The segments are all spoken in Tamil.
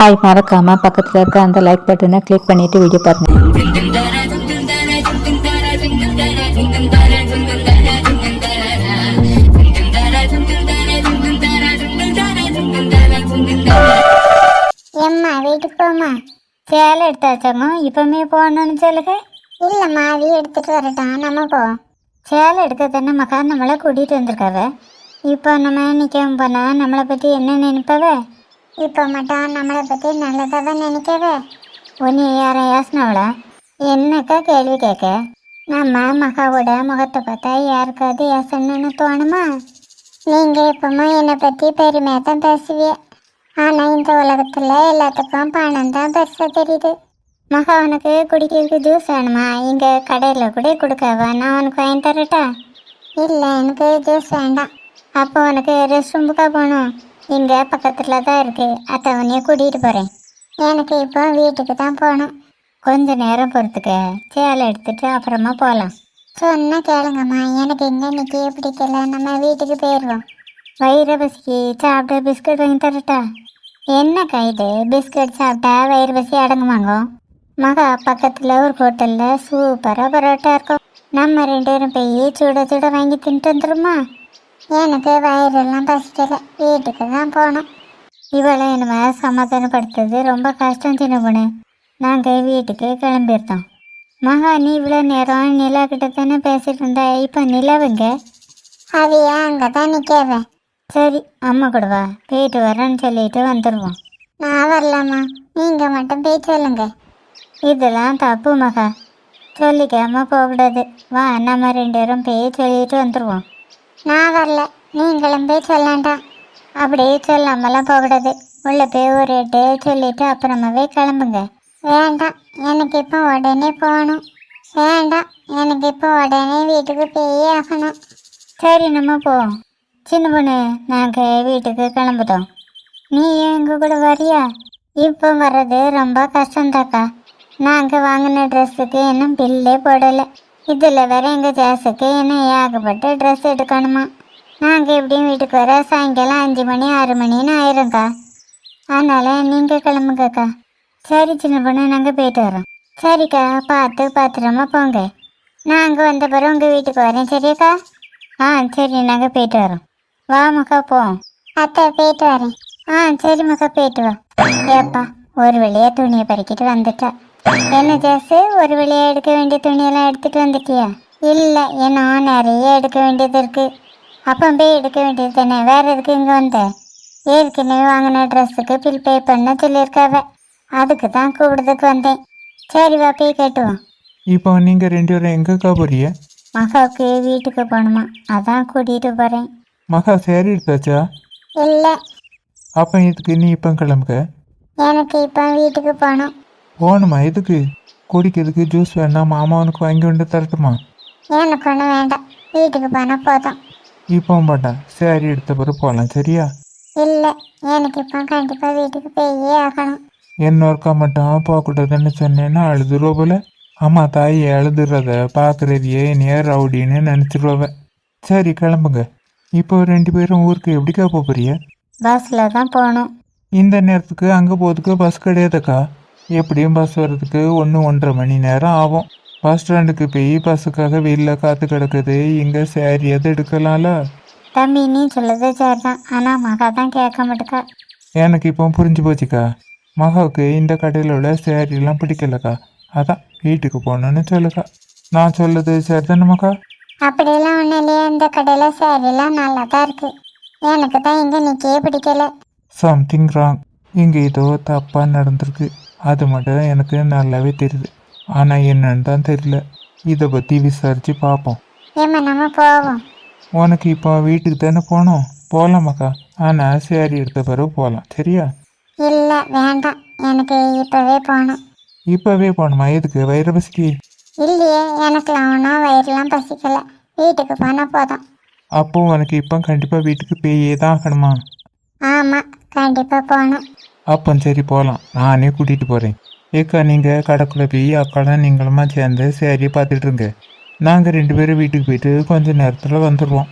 ஹாய், மறக்காம பக்கத்தில் இருக்க அந்த லைக் பட்டனை கிளிக் பண்ணிட்டு வீடியோ பாருங்க. எம்மா வீட்டுக்கு போமா. சேலை எடுத்தாச்சாங்க, இப்பவுமே போகணும்னு சொல்லுங்க. இல்லைம்மா, அவி எடுத்துட்டு வரட்டும், நம்ம போவோம். சேலை எடுக்க தானே மகா நம்மளை கூட்டிகிட்டு வந்திருக்காவ. இப்போ நம்ம நிற்கவும் போனால் நம்மளை பற்றி என்ன நினைப்பவ? இப்போ மட்டும் நம்மளை பற்றி நல்லதாக நினைக்கவ. ஒன்று யாரும் யோசனவளா? என்னக்கா கேள்வி கேட்க? நம்ம மகாவோட முகத்தை பார்த்தா யாருக்காவது யோசனைன்னு தோணுமா? நீங்கள் இப்போமா என்னை பற்றி பெருமையாக தான் பேசுவிய. ஆனால் இந்த உலகத்தில் எல்லாத்துக்கும் பணம் தான் பெருசாக தெரியுது. மகா, உனக்கு குடிக்கிறதுக்கு ஜூஸ் வேணுமா? இங்கே கடையில் கூட கொடுக்காவா? நான் உனக்கு வாங்கி தரட்டா? இல்லை, எனக்கு ஜூஸ் வேண்டாம். அப்போ உனக்கு ரெஸ்ட் ரூமுக்கா போகணும்? இங்கே பக்கத்தில் தான் இருக்குது, அத்தை உன்னைய கூட்டிகிட்டு போகிறேன். எனக்கு இப்போ வீட்டுக்கு தான் போகணும். கொஞ்ச நேரம் பொறுத்துக்க, சேலை எடுத்துட்டு அப்புறமா போகலாம். சொன்னால் கேளுங்கம்மா, எனக்கு இங்கே நிற்க பிடிக்கல, நம்ம வீட்டுக்கு போயிடுவோம். வயிறு பசிக்கு சாப்பிட்டு பிஸ்கட் வாங்கி தரட்டா? என்ன கைது, பிஸ்கட் சாப்பிட்டா வயிறு பசி அடங்குவாங்க. மகா, பக்கத்தில் ஒரு ஹோட்டலில் சூப்பராக பரோட்டா இருக்கும். நம்ம 2 பேரும் போய் சுட சுட வாங்கி தின்ட்டு வந்துடுமா? எனக்கு வயிறெல்லாம் பசிக்கலை, வீட்டுக்கு தான் போகணும். இவளை என்னமே சமாதானப்படுத்துறது ரொம்ப கஷ்டம் சின்ன பொண்ணு. நாங்கள் வீட்டுக்கு கிளம்பியிருந்தோம். மகா, நீ இவ்வளோ நேரம் நிலா கிட்ட தானே பேசிட்டு இருந்தா, இப்போ நிலவுங்க அவையா அங்கே தான் நிற்கவேன். சரி, அம்மா கூட வா, போயிட்டு வரேன்னு சொல்லிட்டு வந்துடுவோம். நான் வரலாமா, நீங்கள் மட்டும் போய் சொல்லுங்க. இதெல்லாம் தப்பு மகா, சொல்லிக்காம போகக்கூடாது. வா, நம்ம 2 பேரும் போய் சொல்லிட்டு வந்துடுவோம். நான் வரல, நீங்களும் போய் சொல்லண்டாம். அப்படியே சொல்லாமலாம் போகக்கூடாது. உள்ள போய் ஒரு எட்டு சொல்லிட்டு அப்புறமாவே கிளம்புங்க. வேண்டாம், எனக்கு இப்போ உடனே போகணும். வேண்டாம், எனக்கு இப்போ உடனே வீட்டுக்கு போய் ஆகணும். சரி, நம்ம போவோம். சின்ன பொண்ணு, நாங்கள் வீட்டுக்கு கிளம்புதோம். நீ எங்கள் கூட வரியா? இப்போ வர்றது ரொம்ப கஷ்டம்தாக்கா. நாங்கள் வாங்கின ட்ரெஸ்ஸுக்கு இன்னும் பில்லே போடலை. இதில் வேற எங்கள் ஜாஸுக்கு இன்னும் ஏகப்பட்ட ட்ரெஸ் எடுக்கணுமா? நாங்கள் எப்படியும் வீட்டுக்கு வர சாயங்காலம் 5 மணி 6 மணின்னு ஆயிரும்க்கா. அதனால் நீங்கள் கிளம்புங்கக்கா. சரி சின்ன பொண்ணு, நாங்கள் போயிட்டு வரோம். சரிக்கா, பார்த்து பத்திரமா போங்க. நாங்கள் வந்த பிறகு உங்கள் வீட்டுக்கு வரேன், சரியாக்கா? சரி, நாங்கள் போயிட்டு வரோம். வா மக்கா, போவோம். அத்தை, போயிட்டு வரேன். சரி மக்கா, போயிட்டு வா. ஏப்பா, ஒரு வழியாக துணியை பறிக்கிட்டு வந்துட்டா. என்ன ஜாஸு, ஒரு வழியாக எடுக்க வேண்டிய துணியெல்லாம் எடுத்துகிட்டு வந்துட்டியா? இல்லை, இன்னும் நிறைய எடுக்க வேண்டியது இருக்குது. அப்போ போய் எடுக்க வேண்டியது தானே, வேறு எதுக்கு இங்கே வந்த? ஏற்கனவே வாங்கின ட்ரெஸ்ஸுக்கு பில் பே பண்ண சொல்லியிருக்காவ, அதுக்கு தான் கூப்பிடுறதுக்கு வந்தேன். சரி வா, போய் கேட்டுவோம். இப்போ நீங்கள் 2 பேரும் எங்கக்கா போறிய? மகாவுக்கு வீட்டுக்கு போகணுமா, அதான் கூட்டிகிட்டு போகிறேன். மகா, சேரி எடுத்தாச்சா? இல்லை, அப்போ இதுக்கு நீ இப்போ கிளம்புக்க. எனக்கு இப்போ வீட்டுக்கு போகணும். போகணுமா? எதுக்கு? குடிக்கிறதுக்கு ஜூஸ் வேணாம், மாமாவனுக்கு வாங்கி கொண்டு தரட்டுமா? எனக்கு ஒன்றும் வேண்டாம், வீட்டுக்கு போனால் போதும். இப்போ மாட்டேன், சேரி எடுத்த பிறகு போகலாம், சரியா? இல்லை, எனக்கு இப்போ கண்டிப்பாக வீட்டுக்கு போயே ஆகணும். இன்னொருக்கா மட்டும் போகக்கூடாதுன்னு சொன்னேன்னா அழுதுருவ போல. அம்மா தாய் அழுதுறத பார்க்குறதையே என்னைய ரவுடின்னு நினச்சிருவ. சரி, கிளம்புங்க. இப்போ 2 பேரும் ஊருக்கு எப்படிக்கா போறிய? பஸ்ஸில் தான் போகணும். இந்த நேரத்துக்கு அங்கே போகிறதுக்கு பஸ் கிடையாதுக்கா. எப்படியும் பஸ் வர்றதுக்கு 1-1.5 மணி நேரம் ஆகும். பஸ் ஸ்டாண்டுக்கு போய் பஸ்ஸுக்காக வெளியில் காத்து கிடக்குது. இங்கே சேரி எது எடுக்கலாம்ல? தம்பி, நீ சொல்லுறது சரி தான், ஆனால் மகா தான் கேட்க மாட்டேக்கா. எனக்கு இப்போ புரிஞ்சு போச்சுக்கா. மகாவுக்கு இந்த கடையில் உள்ள சேரீலாம் பிடிக்கலக்கா, அதான் வீட்டுக்கு போகணுன்னு சொல்லுக்கா. நான் சொல்லுது சரி தானே மகா? அப்படியெல்லாம் ஒன்றும் இல்லையா, இந்த கடையில் சேரீலாம் நல்லா தான் இருக்குது. எனக்கு தான் இங்கே நிற்கவே பிடிக்கல. Something wrong. இங்கே ஏதோ தப்பாக நடந்திருக்கு, அது மட்டும் எனக்கு நல்லாவே தெரியுது. ஆனால் என்னன்னு தான் தெரியல. இதை பற்றி விசாரித்து பார்ப்போம். ஏம்மா, நம்ம போவோம். உனக்கு இப்போ வீட்டுக்கு தானே போகணும், போகலாமாக்கா. ஆனால் சேரீ எடுத்த பிறகு போகலாம், சரியா? இல்லை, வேண்டாம், எனக்கு இப்போவே போகணும். இப்போவே போகணுமா? எதுக்கு? வயிறு பசிக்கு? இல்லையே, எனக்குலாம் ஒன்றும் வயிறுலாம் பசிக்கலை, வீட்டுக்கு போனால் போதும். அப்போ உனக்கு இப்போ கண்டிப்பாக வீட்டுக்கு போயே தான் ஆகணுமா? ஆமாம், கண்டிப்பாக போகணும். அப்போ சரி, போகலாம். நானே கூட்டிகிட்டு போகிறேன். ஏக்கா, நீங்கள் கடைக்குள்ளே போய் அக்காலாம் நீங்களுமா சேர்ந்து சேரீயை பார்த்துட்ருங்க. நாங்கள் 2 பேரும் வீட்டுக்கு போயிட்டு கொஞ்சம் நேரத்தில் வந்துடுவோம்.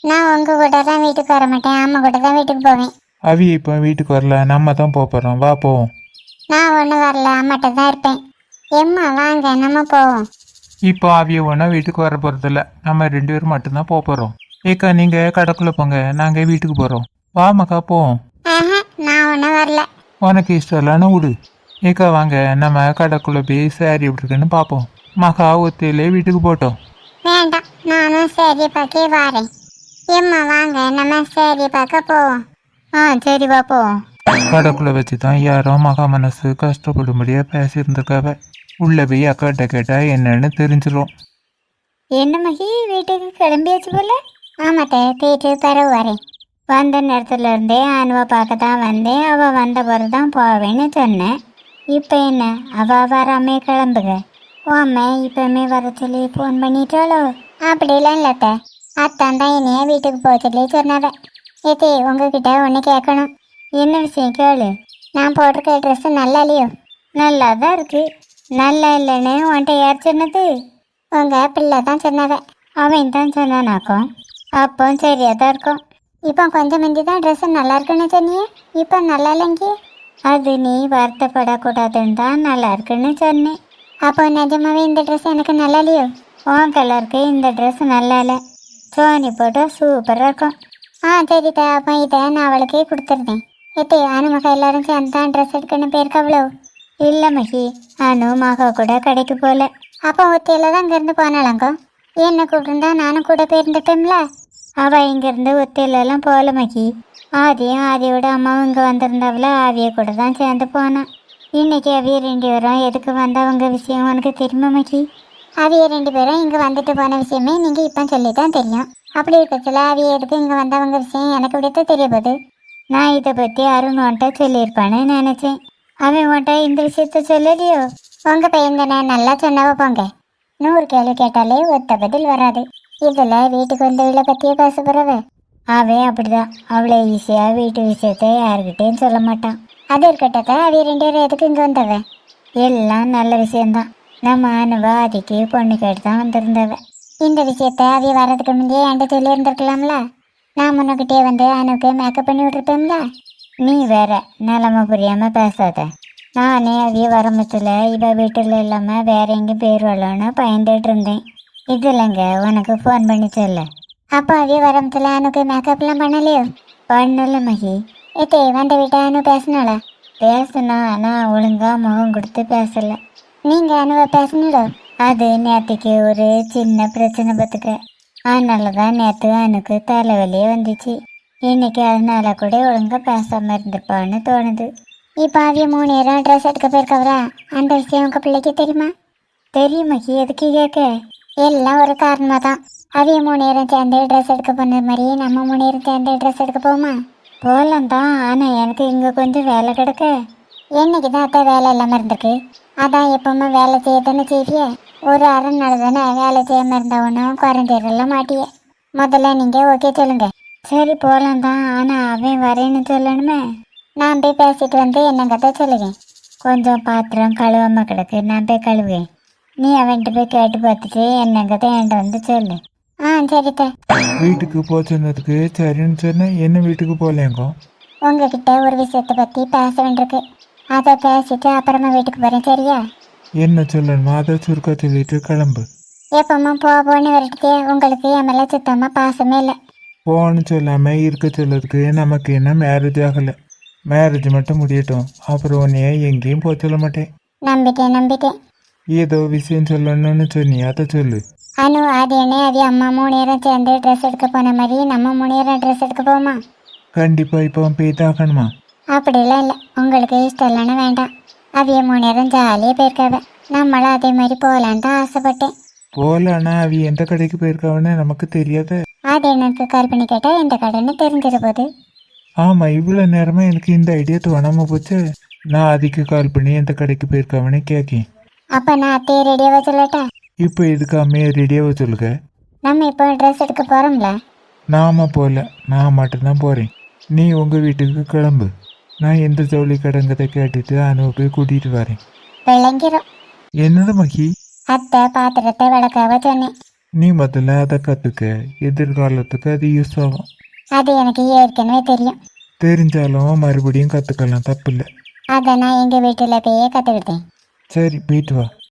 நான் உங்கள் கூட தான் வீட்டுக்கு வர மாட்டேன், அம்மா கூட தான் வீட்டுக்கு போவேன். அவிய இப்போ வீட்டுக்கு வரல, நம்ம தான் போகிறோம். வா போவோம். நான் ஒன்றும் வரல, அம்மாட்ட தான் இருப்பேன். எம்மா வாங்க நம்ம போவோம். இப்போ அவிய ஒன்றா வீட்டுக்கு வர போகிறதில்ல, நம்ம 2 பேரும் மட்டும்தான் போகிறோம். ஏக்கா நீங்கள் கடைக்குள்ளே போங்க, நாங்கள் வீட்டுக்கு போகிறோம். வா மக்கா போவோம். ஆஹா, நான் ஒன்றும் வரல. உனக்கு இஷ்டம் இல்லைன்னா விடு. ஏக்கா வாங்க, நம்ம கடைக்குள்ளே போய் சாரி எப்படி இருக்குன்னு பார்ப்போம். மகா ஒத்தையிலே வீட்டுக்கு போட்டோம். வேண்டாம், நானும் சரி பார்க்க வரேன். எம்மா வாங்க நம்ம சரி பார்க்க போவோம். சரி வா போவோம். கடைக்குள்ளே வச்சு தான் யாரோ மகா மனசு கஷ்டப்படும்படியாக பேசியிருந்திருக்காவ. உள்ளே போய் அக்காட்ட கேட்டால் என்னன்னு தெரிஞ்சிடும். என்ன மகி, வீட்டுக்கு கிளம்பியாச்சு போல? ஆமாட்ட, போயிட்டு பிறகு வரேன். வந்த நேரத்துல இருந்தே அனுவை பார்க்க தான் வந்தேன். அவள் வந்த பிறகு தான் போவேன்னு சொன்னேன். இப்போ என்ன, அவள் வராமே கிளம்புக. ஓம்மை இப்போமே வர சொல்லி ஃபோன் பண்ணிட்டாளோ? அப்படிலாம் இல்லத்த, அத்தான் தான் என்னைய வீட்டுக்கு போக சொல்லி சொன்னாவ. ஏத்தே, உங்ககிட்ட ஒன்று கேட்கணும். என்ன விஷயம் கேளு. நான் போட்டிருக்க ட்ரெஸ்ஸு நல்லா இல்லையோ? நல்லா தான் இருக்கு. நல்லா இல்லைன்னு உன்ட்ட யார் சொன்னது? உங்கள் பிள்ளை தான் சொன்னாவ. அவன் தான் சொன்னானாக்கும். அப்போ சரியா தான் இருக்கும். இப்போ கொஞ்சம் முந்தி தான் ட்ரெஸ்ஸு நல்லா இருக்குன்னு சொன்னியே, இப்போ நல்லா இல்லைங்க. அது நீ வருத்தப்படக்கூடாதுன்னு தான் நல்லா இருக்குன்னு சொன்னேன். அப்போ நிஜமாவே இந்த ட்ரெஸ் எனக்கு நல்லா இல்லையோ? உன் கலருக்கு இந்த ட்ரெஸ் நல்லா இல்லை. சோனி போட்டால் சூப்பராக இருக்கும். சரிதா, அப்போ இதை நான் அவளுக்கே கொடுத்துருந்தேன். ஏத்தே, அனுமகா எல்லாரும் சேர்ந்து தான் ட்ரெஸ் எடுக்கணும் போயிருக்க அவ்வளோ? இல்லை மகி, அனு மகா கூட கடைக்கு போகல. அப்போ ஒத்தையில தான் இங்கேருந்து போனாலங்கோ. என்ன கூப்பிட்டுருந்தா நானும் கூட போயிருந்துட்டோம்ல. அவள் இங்கேருந்து ஒத்தையிலலாம் போகல மகி. ஆதியோட அம்மாவும் இங்கே வந்திருந்தாவில் ஆவியை கூட தான் சேர்ந்து போனான். இன்னைக்கு அவிய 2 பேரும் எதுக்கு வந்தவங்க விஷயம் உனக்கு தெரியுமா மகி? அவிய 2 பேரும் இங்கே வந்துட்டு போன விஷயமே நீங்கள் இப்போ சொல்லி தான் தெரியும். அப்படி இருக்கச்சில் அவிய எதுக்கு இங்கே வந்தவங்க விஷயம் எனக்கு இப்படித்த தெரிய போகுது. நான் இதை பற்றி அருண் உன்ட்ட சொல்லியிருப்பான்னு நினச்சேன். அவன் உன்ட்ட இந்த விஷயத்த சொல்லலையோ? உங்கள் பையன் தானே, நல்லா சொன்னவ போங்க. 100 கேள்வி கேட்டாலே ஒத்த பதில் வராது. இதில் வீட்டுக்கு வந்தவளை பற்றியே பேச போகிறவ. அவன் அப்படிதான். அவளை ஈஸியாக வீட்டு விஷயத்த யாருக்கிட்டேன்னு சொல்ல மாட்டான். அது இருக்கட்டக்க, அவிய 2 பேரும் எதுக்கு இங்கே வந்தவ? எல்லாம் நல்ல விஷயந்தான். நம்ம அனுவா அதுக்கு பொண்ணு கேட்டு தான் வந்திருந்தவ. இந்த விஷயத்த அவிய வர்றதுக்கு முந்தையே என்கிட்ட சொல்லி இருந்திருக்கலாம்ல. நான் முன்னக்கிட்டே வந்து அனுக்கு மேக்கப் பண்ணி விட்டுருப்பேன்ல. நீ வேற நிலமை புரியாமல் பேசாத. நானே அவிய வரமத்தில் இவ வீட்டில் இல்லாமல் வேற எங்கேயும் போயிடுவாளோன்னு பயந்துட்டு இருந்தேன். இதுலங்க உனக்கு ஃபோன் பண்ணி சொல்ல. அப்போ அவிய வரமத்தில் அனுக்கு மேக்கப்லாம் பண்ணலையோ? பண்ணல மகி. ஏத்தே, வந்த வீட்டை அனு பேசினாளா? பேசுனா நான் ஒழுங்கா முகம் கொடுத்து பேசல. நீங்கள் அனுவை பேசணுடோ? அது நேற்றுக்கு ஒரு சின்ன பிரச்சனை பார்த்துக்க. அதனால தான் நேற்று அனுக்கு தலைவலியே வந்துச்சு. இன்னைக்கு அதனால கூட ஒழுங்கா பேசாமல் இருந்திருப்பான்னு தோணுது. இப்போ அவிய 3 நேரம் ட்ரெஸ் எடுக்க போயிருக்கவரா? அந்த விஷயம் உங்கள் பிள்ளைக்கு தெரியுமா? தெரியும் மகி, எதுக்கு கேட்க? எல்லாம் ஒரு காரணமாக தான். அவிய 3 நேரம் சேர்ந்து ட்ரெஸ் எடுக்க போன மாதிரி நம்ம 3 நேரம் சேர்ந்து ட்ரெஸ் எடுக்க போமா? போகலாம் தான், ஆனால் எனக்கு இங்கே கொஞ்சம் வேலை கிடக்க. என்னைக்கு தான் அத்தை வேலை இல்லாமல் இருந்திருக்கு? அதான் எப்பவுமே வேலை செய்ய தானே செய்விய. ஒரு அரை நாள் தானே வேலை செய்யாமல் இருந்தவனும் குறைஞ்சரெல்லாம் மாட்டிய. முதல்ல நீங்கள் ஓகே சொல்லுங்கள். சரி போகலாம் தான், ஆனால் அவன் வரேன்னு சொல்லணுமே. நான் போய் பேசிட்டு வந்து என்னங்கத்த சொல்லுவேன். கொஞ்சம் பாத்திரம் கழுவாம கிடக்கு, நான் போய் கழுவேன். நீ அவன்கிட்ட போய் கேட்டு பார்த்துட்டு என்னங்கத்த என்கிட்ட வந்து சொல்லு. சரித்த. வீட்டுக்கு போக சொன்னதுக்கு சரின்னு சொன்னேன். என்ன வீட்டுக்கு போகலேங்கோ? உங்ககிட்ட ஒரு விஷயத்தை பற்றி பேச வேண்டியிருக்கு. அதை பேசிட்டு அப்புறமா வீட்டுக்கு போகிறேன், சரியா? என்ன சொல்லணுமா அதை சுருக்கா சொல்லிட்டு கிளம்பு. எப்பவுமே போன்னு வரட்டுக்கே உங்களுக்கு என் மேலே சுத்தமாக பாசமே இல்லை. போன்னு சொல்லாமல் இருக்க சொல்லதுக்கு நமக்கு என்ன மேரேஜ் ஆகலை. மேரேஜ் மட்டும் முடியட்டும், அப்புறம் உன்னைய எங்கேயும் போக சொல்ல மாட்டேன். நம்பிட்டேன். ஏதோ விஷயம் சொல்லணும்னு சொன்னி அதை சொல்லு. அனு, அது என்ன அது அம்மா 3 நேரம் சேர்ந்து ட்ரெஸ் எடுக்க போன மாதிரி நம்ம 3 நேரம் ட்ரெஸ் எடுக்க போமா? கண்டிப்பாக இப்போ போய் தாக்கணுமா? அப்படிலாம் இல்லை, உங்களுக்கு இஷ்டம் இல்லைன்னா வேண்டாம். அவைய 3 நேரம் ஜாலியாக போயிருக்காவ. நம்மளும் அதே மாதிரி போகலான்னு தான் ஆசைப்பட்டேன். போகலான்னா அவ எந்த கடைக்கு போயிருக்காவன்னு நமக்கு தெரியாத. அது எனக்கு கால் பண்ணி கேட்டால் எந்த கடைன்னு தெரிஞ்சிட போகுது. ஆமாம், இவ்வளோ நேரமாக எனக்கு இந்த ஐடியா தோணாமல் போச்சு. நான் அதுக்கு கால் பண்ணி எந்த கடைக்கு போயிருக்காவன்னு கேட்கேன். அப்போ நான் அத்தையை ரெடியாக சொல்லட்டா? இப்போ எதுக்காமே ரெடியாக சொல்லுங்க. நம்ம இப்போ ட்ரெஸ் எடுக்க போகிறோம்ல. நாம போகல, நான் மட்டும்தான் போகிறேன். நீ உங்கள் வீட்டுக்கு கிளம்பு. நான் எந்த ஜவுளி கடைங்கிறத கேட்டுட்டு அனுவை போய் கூட்டிகிட்டு வரேன். விளங்கிறோம். என்னது மகி? அத்தை பாத்திரத்தை விளக்காவ சொன்னேன். நீ முதல்ல அதை கற்றுக்க, எதிர்காலத்துக்கு அது யூஸ் ஆகும். அது எனக்கு ஏற்கனவே தெரியும். தெரிஞ்சாலும் மறுபடியும் கற்றுக்கலாம், தப்பில்லை. அதை நான் எங்கள் வீட்டில் போயே கற்றுக்கிட்டேன். சரி, போயிட்டு வா.